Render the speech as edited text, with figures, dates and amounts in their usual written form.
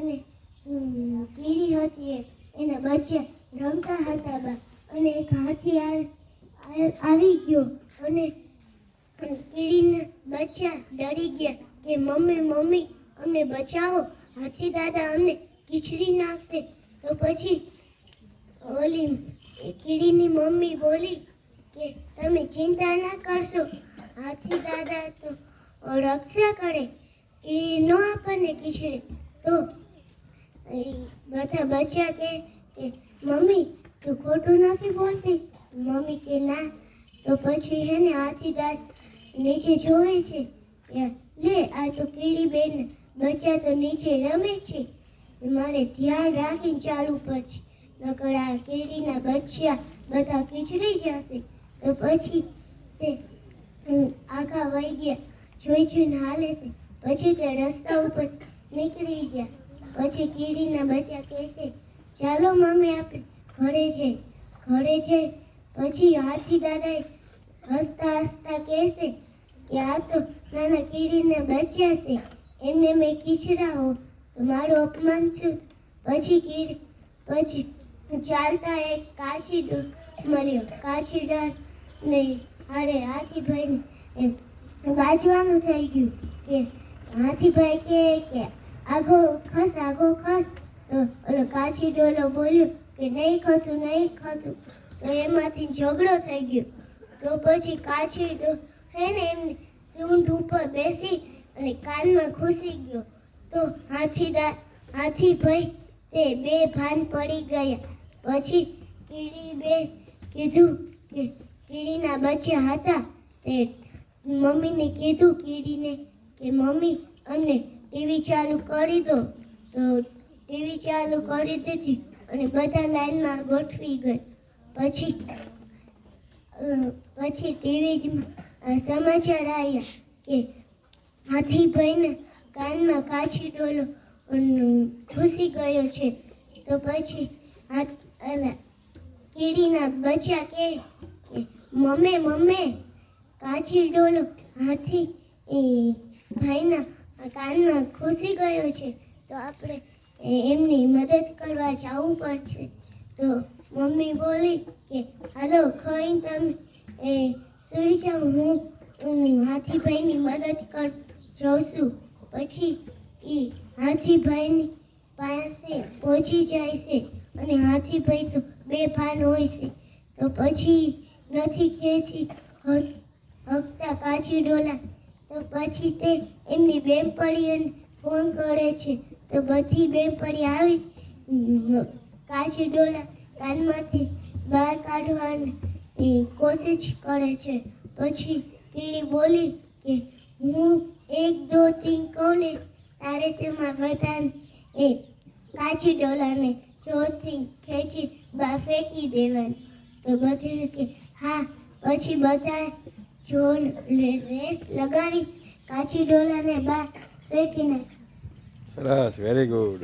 અને કીડી હતી એના બચ્ચા રમતા હતા બા, અને એક હાથી આવી ગયો અને કીડીના બચ્ચા ડરી ગયા કે મમ્મી મમ્મી અમને બચાવો, હાથી દાદા અમને ખીચડી નાખશે. તો પછી ઓલી કીડીની મમ્મી બોલી કે તમે ચિંતા ના કરશો, હાથી દાદા તો રક્ષા કરે, એ ન આપણને ખીચડી. તો બધા બચ્ચા કે મમ્મી તું ખોટું નથી બોલતી. મમ્મી કે ના. તો પછી હે ને હાથી દાદા નીચે જોવે છે, લે આ તો કીડી બેન બચ્ચા તો નીચે રમે છે, મારે ધ્યાન રાખીને ચાલવું પડશે, નકર આ કીડીના બચ્ચા બધા ખીચડી જશે. તો પછી તે આગા વહી ગયા, જોઈને હાલે છે. પછી તે રસ્તા ઉપર નીકળી ગયા. પછી કીડીના બચ્ચા કહેશે ચાલો મમ્મી આપણે ઘરે જઈ. પછી હાથી દાદાએ હસતા હસતા કહેશે કે આ તો નાના કીડીના બચ્ચા છે, એમને મેં ખીચડાવો તો મારું અપમાન છું. પછી ચાલતા એક કાચીડો મળ્યો. કાચીડા ને અરે હાથીભાઈને બાજવાનું થઈ ગયું કે હાથીભાઈ કે આગો ખસ. તો ઓલો કાચીડોલો બોલ્યો કે નહીં ખસું. તો એમાંથી ઝઘડો થઈ ગયો. તો પછી કાચીડો હે ને એમની સૂંઢ ઉપર બેસી અને કાનમાં ઘૂસી ગયો. તો હાથીભાઈ તે બે ભાન પડી ગયા. પછી કીડી કીધું કે કીડીના બચ્ચા હતા તે મમ્મીને કીધું કીડીને કે મમ્મી અમને ટીવી ચાલુ કરી દો. તો ટીવી ચાલુ કરી દીધી અને બધા લાઈનમાં ગોઠવી ગઈ. પછી ટીવીમાં સમાચાર આવ્યા કે હાથીભાઈના કાનમાં કાચીડોલો ઘૂસી ગયો છે. તો પછી કીડીના બચ્ચા કે મમ્મી કાચીડોલો હાથી ભાઈના કાનમાં ઘૂસી ગયો છે, તો આપણે એમની મદદ કરવા જવું પડશે. તો મમ્મી બોલી કે હાલો ખાઈને તમે સુઈ જાઓ, હું હાથીભાઈની મદદ જાઉં છું. પછી એ હાથીભાઈની પાસે પહોંચી જાય છે અને હાથીભાઈ તો બેભાન હોય છે. તો પછી નથી ખેંચી હકતા કાચીડોલા. તો પછી તે એમની બેનપણીઓને ફોન કરે છે. તો બધી બેનપણી આવી કાચીડોલા કાનમાંથી બહાર કાઢવાની કોશિશ કરે છે. પછી કીડી બોલી કે હું 1 2 3 કહું ને તારે તેમાં બધાને કાચીડોલાને જોરથી ખેંચી બહાર ફેંકી દેવાની. તો બધે કે હા. પછી બધા જોર રેસ લગાવી કાચીડોલાને બહાર ફેંકી નાખી. સરસ, વેરી ગુડ.